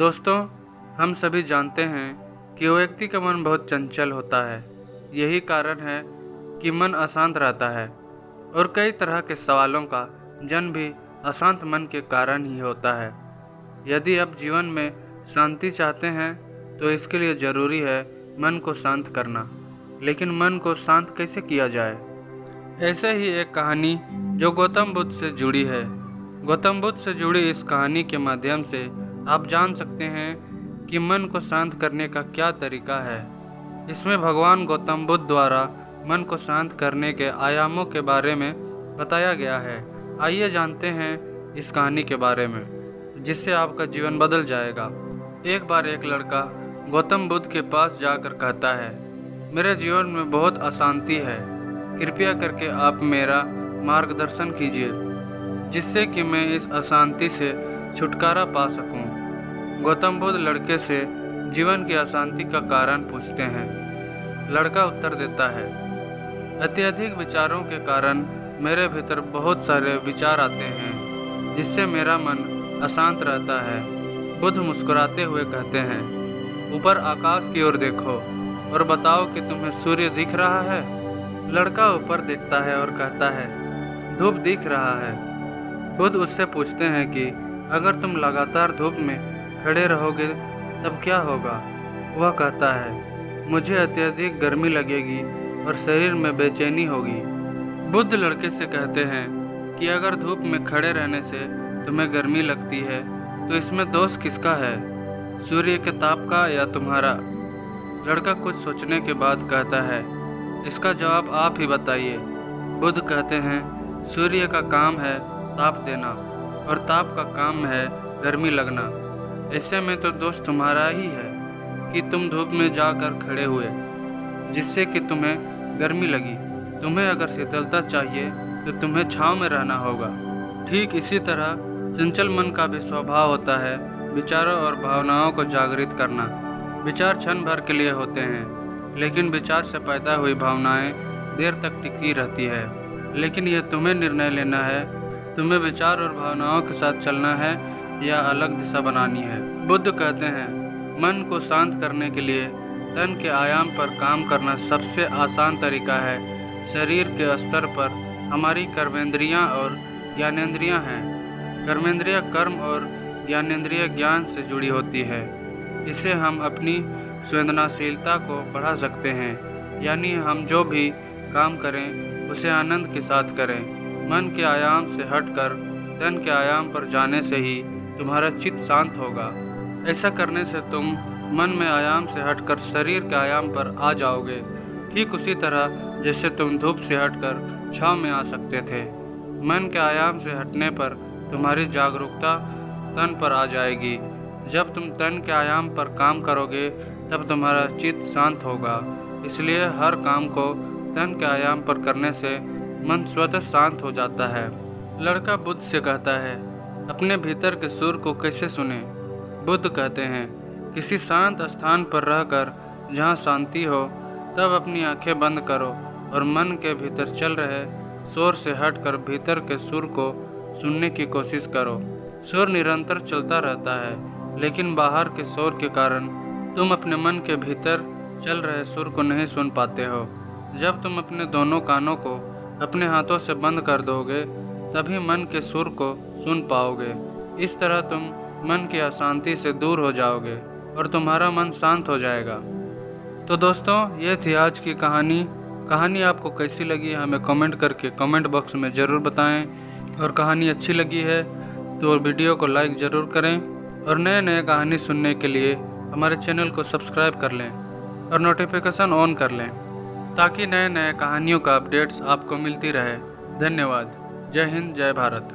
दोस्तों, हम सभी जानते हैं कि व्यक्ति का मन बहुत चंचल होता है। यही कारण है कि मन अशांत रहता है और कई तरह के सवालों का जन्म भी अशांत मन के कारण ही होता है। यदि आप जीवन में शांति चाहते हैं तो इसके लिए ज़रूरी है मन को शांत करना। लेकिन मन को शांत कैसे किया जाए? ऐसे ही एक कहानी जो गौतम बुद्ध से जुड़ी है। गौतम बुद्ध से जुड़ी इस कहानी के माध्यम से आप जान सकते हैं कि मन को शांत करने का क्या तरीका है। इसमें भगवान गौतम बुद्ध द्वारा मन को शांत करने के आयामों के बारे में बताया गया है। आइए जानते हैं इस कहानी के बारे में, जिससे आपका जीवन बदल जाएगा। एक बार एक लड़का गौतम बुद्ध के पास जाकर कहता है, मेरे जीवन में बहुत अशांति है, कृपया करके आप मेरा मार्गदर्शन कीजिए जिससे कि मैं इस अशांति से छुटकारा पा सकूं। गौतम बुद्ध लड़के से जीवन की अशांति का कारण पूछते हैं। लड़का उत्तर देता है, अत्यधिक विचारों के कारण मेरे भीतर बहुत सारे विचार आते हैं जिससे मेरा मन अशांत रहता है। बुद्ध मुस्कुराते हुए कहते हैं, ऊपर आकाश की ओर देखो और बताओ कि तुम्हें सूर्य दिख रहा है। लड़का ऊपर देखता है और कहता है, धूप दिख रहा है। बुद्ध उससे पूछते हैं कि अगर तुम लगातार धूप में खड़े रहोगे तब क्या होगा? वह कहता है, मुझे अत्यधिक गर्मी लगेगी और शरीर में बेचैनी होगी। बुद्ध लड़के से कहते हैं कि अगर धूप में खड़े रहने से तुम्हें गर्मी लगती है तो इसमें दोष किसका है, सूर्य के ताप का या तुम्हारा? लड़का कुछ सोचने के बाद कहता है, इसका जवाब आप ही बताइए। बुद्ध कहते हैं, सूर्य का काम है ताप देना और ताप का काम है गर्मी लगना। ऐसे में तो दोष तुम्हारा ही है कि तुम धूप में जाकर खड़े हुए जिससे कि तुम्हें गर्मी लगी। तुम्हें अगर शीतलता चाहिए तो तुम्हें छांव में रहना होगा। ठीक इसी तरह चंचल मन का भी स्वभाव होता है विचारों और भावनाओं को जागृत करना। विचार क्षण भर के लिए होते हैं, लेकिन विचार से पैदा हुई भावनाएं देर तक टिकी रहती है। लेकिन यह तुम्हें निर्णय लेना है, तुम्हें विचार और भावनाओं के साथ चलना है या अलग दिशा बनानी है। बुद्ध कहते हैं, मन को शांत करने के लिए तन के आयाम पर काम करना सबसे आसान तरीका है। शरीर के स्तर पर हमारी कर्मेंद्रियां और ज्ञानेंद्रियां हैं। कर्मेंद्रियां कर्म और ज्ञानेंद्रिय ज्ञान से जुड़ी होती है। इसे हम अपनी संवेदनशीलता को बढ़ा सकते हैं, यानी हम जो भी काम करें उसे आनंद के साथ करें। मन के आयाम से हटकर तन के आयाम पर जाने से ही तुम्हारा चित्त शांत होगा। ऐसा करने से तुम मन में आयाम से हटकर शरीर के आयाम पर आ जाओगे, ठीक उसी तरह जैसे तुम धूप से हटकर छांव में आ सकते थे। मन के आयाम से हटने पर तुम्हारी जागरूकता तन पर आ जाएगी। जब तुम तन के आयाम पर काम करोगे तब तुम्हारा चित्त शांत होगा। इसलिए हर काम को तन के आयाम पर करने से मन स्वतः शांत हो जाता है। लड़का बुद्ध से कहता है, अपने भीतर के सुर को कैसे सुने? बुद्ध कहते हैं, किसी शांत स्थान पर रहकर जहाँ शांति हो तब अपनी आंखें बंद करो और मन के भीतर चल रहे शोर से हटकर भीतर के सुर को सुनने की कोशिश करो। शोर निरंतर चलता रहता है, लेकिन बाहर के शोर के कारण तुम अपने मन के भीतर चल रहे सुर को नहीं सुन पाते हो। जब तुम अपने दोनों कानों को अपने हाथों से बंद कर दोगे तभी मन के सुर को सुन पाओगे। इस तरह तुम मन की अशांति से दूर हो जाओगे और तुम्हारा मन शांत हो जाएगा। तो दोस्तों, ये थी आज की कहानी आपको कैसी लगी हमें कमेंट करके कमेंट बॉक्स में ज़रूर बताएं। और कहानी अच्छी लगी है तो वीडियो को लाइक ज़रूर करें और नए कहानी सुनने के लिए हमारे चैनल को सब्सक्राइब कर लें और नोटिफिकेशन ऑन कर लें ताकि नए कहानियों का अपडेट्स आपको मिलती रहे। धन्यवाद। जय हिंद, जय भारत।